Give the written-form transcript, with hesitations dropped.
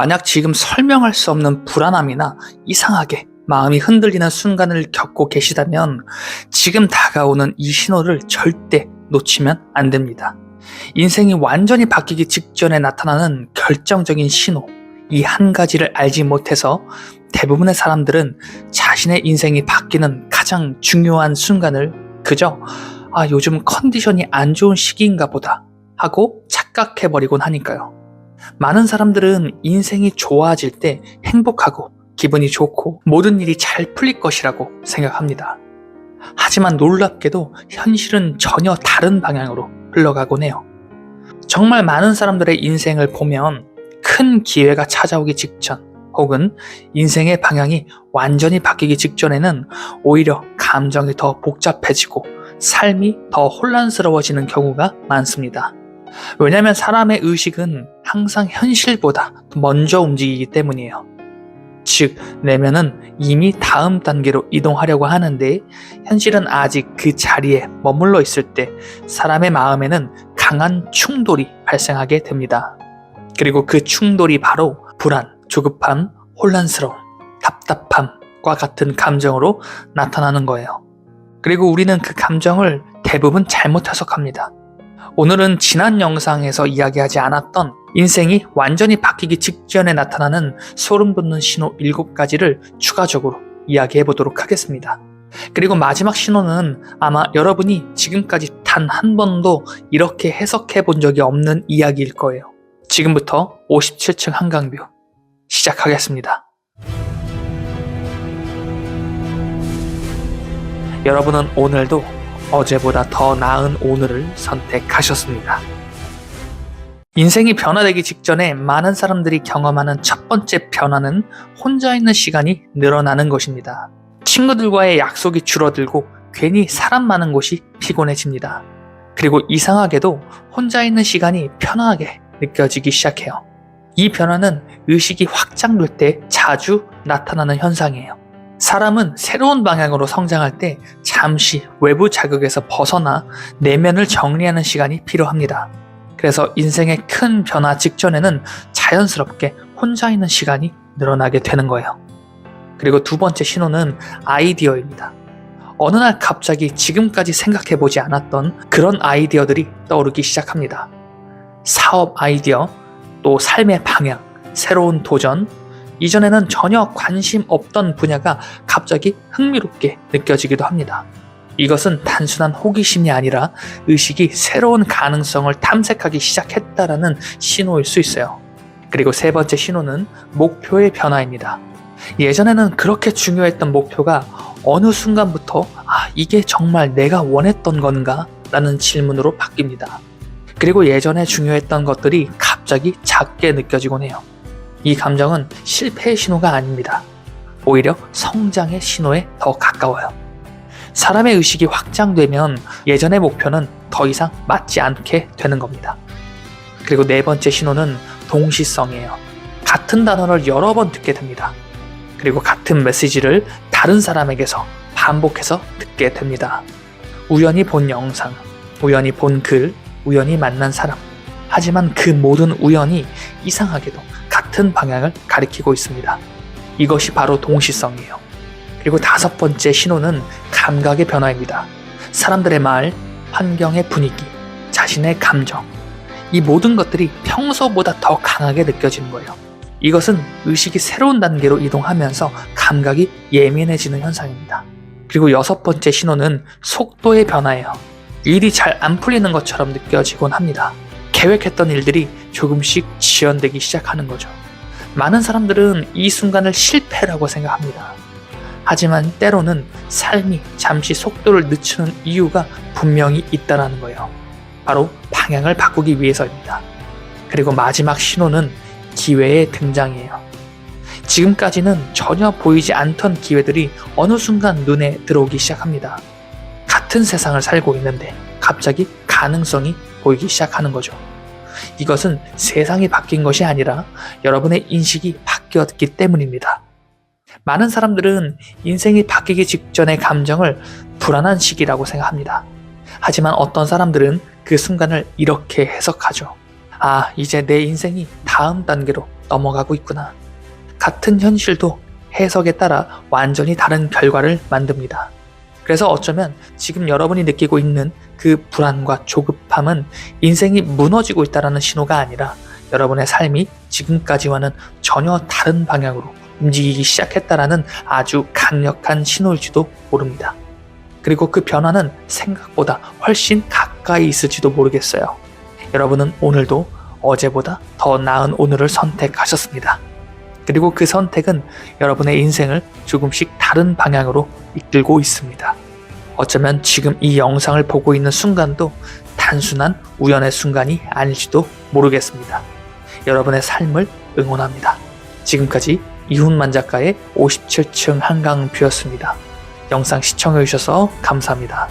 만약 지금 설명할 수 없는 불안함이나 이상하게 마음이 흔들리는 순간을 겪고 계시다면 지금 다가오는 이 신호를 절대 놓치면 안 됩니다. 인생이 완전히 바뀌기 직전에 나타나는 결정적인 신호, 이 한 가지를 알지 못해서 대부분의 사람들은 자신의 인생이 바뀌는 가장 중요한 순간을 그저 요즘 컨디션이 안 좋은 시기인가 보다 하고 착각해버리곤 하니까요. 많은 사람들은 인생이 좋아질 때 행복하고 기분이 좋고 모든 일이 잘 풀릴 것이라고 생각합니다. 하지만 놀랍게도 현실은 전혀 다른 방향으로 흘러가곤 해요. 정말 많은 사람들의 인생을 보면 큰 기회가 찾아오기 직전 혹은 인생의 방향이 완전히 바뀌기 직전에는 오히려 감정이 더 복잡해지고 삶이 더 혼란스러워지는 경우가 많습니다. 왜냐하면 사람의 의식은 항상 현실보다 먼저 움직이기 때문이에요. 즉, 내면은 이미 다음 단계로 이동하려고 하는데 현실은 아직 그 자리에 머물러 있을 때 사람의 마음에는 강한 충돌이 발생하게 됩니다. 그리고 그 충돌이 바로 불안, 조급함, 혼란스러움, 답답함과 같은 감정으로 나타나는 거예요. 그리고 우리는 그 감정을 대부분 잘못 해석합니다. 오늘은 지난 영상에서 이야기하지 않았던 인생이 완전히 바뀌기 직전에 나타나는 소름 돋는 신호 7가지를 추가적으로 이야기해 보도록 하겠습니다. 그리고 마지막 신호는 아마 여러분이 지금까지 단 한 번도 이렇게 해석해 본 적이 없는 이야기일 거예요. 지금부터 57층 한강뷰 시작하겠습니다. 여러분은 오늘도 어제보다 더 나은 오늘을 선택하셨습니다. 인생이 변화되기 직전에 많은 사람들이 경험하는 첫 번째 변화는 혼자 있는 시간이 늘어나는 것입니다. 친구들과의 약속이 줄어들고 괜히 사람 많은 곳이 피곤해집니다. 그리고 이상하게도 혼자 있는 시간이 편안하게 느껴지기 시작해요. 이 변화는 의식이 확장될 때 자주 나타나는 현상이에요. 사람은 새로운 방향으로 성장할 때 잠시 외부 자극에서 벗어나 내면을 정리하는 시간이 필요합니다. 그래서 인생의 큰 변화 직전에는 자연스럽게 혼자 있는 시간이 늘어나게 되는 거예요. 그리고 두 번째 신호는 아이디어입니다. 어느 날 갑자기 지금까지 생각해보지 않았던 그런 아이디어들이 떠오르기 시작합니다. 사업 아이디어, 또 삶의 방향, 새로운 도전, 이전에는 전혀 관심 없던 분야가 갑자기 흥미롭게 느껴지기도 합니다. 이것은 단순한 호기심이 아니라 의식이 새로운 가능성을 탐색하기 시작했다라는 신호일 수 있어요. 그리고 세 번째 신호는 목표의 변화입니다. 예전에는 그렇게 중요했던 목표가 어느 순간부터 이게 정말 내가 원했던 건가? 라는 질문으로 바뀝니다. 그리고 예전에 중요했던 것들이 갑자기 작게 느껴지곤 해요. 이 감정은 실패의 신호가 아닙니다. 오히려 성장의 신호에 더 가까워요. 사람의 의식이 확장되면 예전의 목표는 더 이상 맞지 않게 되는 겁니다. 그리고 네 번째 신호는 동시성이에요. 같은 단어를 여러 번 듣게 됩니다. 그리고 같은 메시지를 다른 사람에게서 반복해서 듣게 됩니다. 우연히 본 영상, 우연히 본 글, 우연히 만난 사람. 하지만 그 모든 우연이 이상하게도 같은 방향을 가리키고 있습니다. 이것이 바로 동시성이에요. 그리고 다섯 번째 신호는 감각의 변화입니다. 사람들의 말, 환경의 분위기, 자신의 감정, 이 모든 것들이 평소보다 더 강하게 느껴지는 거예요. 이것은 의식이 새로운 단계로 이동하면서 감각이 예민해지는 현상입니다. 그리고 여섯 번째 신호는 속도의 변화예요. 일이 잘 안 풀리는 것처럼 느껴지곤 합니다. 계획했던 일들이 조금씩 지연되기 시작하는 거죠. 많은 사람들은 이 순간을 실패라고 생각합니다. 하지만 때로는 삶이 잠시 속도를 늦추는 이유가 분명히 있다는 거예요. 바로 방향을 바꾸기 위해서입니다. 그리고 마지막 신호는 기회의 등장이에요. 지금까지는 전혀 보이지 않던 기회들이 어느 순간 눈에 들어오기 시작합니다. 같은 세상을 살고 있는데 갑자기 가능성이 보이기 시작하는 거죠. 이것은 세상이 바뀐 것이 아니라 여러분의 인식이 바뀌었기 때문입니다. 많은 사람들은 인생이 바뀌기 직전의 감정을 불안한 시기라고 생각합니다. 하지만 어떤 사람들은 그 순간을 이렇게 해석하죠. 이제 내 인생이 다음 단계로 넘어가고 있구나. 같은 현실도 해석에 따라 완전히 다른 결과를 만듭니다. 그래서 어쩌면 지금 여러분이 느끼고 있는 그 불안과 조급함은 인생이 무너지고 있다는 신호가 아니라 여러분의 삶이 지금까지와는 전혀 다른 방향으로 움직이기 시작했다라는 아주 강력한 신호일지도 모릅니다. 그리고 그 변화는 생각보다 훨씬 가까이 있을지도 모르겠어요. 여러분은 오늘도 어제보다 더 나은 오늘을 선택하셨습니다. 그리고 그 선택은 여러분의 인생을 조금씩 다른 방향으로 이끌고 있습니다. 어쩌면 지금 이 영상을 보고 있는 순간도 단순한 우연의 순간이 아닐지도 모르겠습니다. 여러분의 삶을 응원합니다. 지금까지 이훈만 작가의 57층 한강뷰였습니다. 영상 시청해주셔서 감사합니다.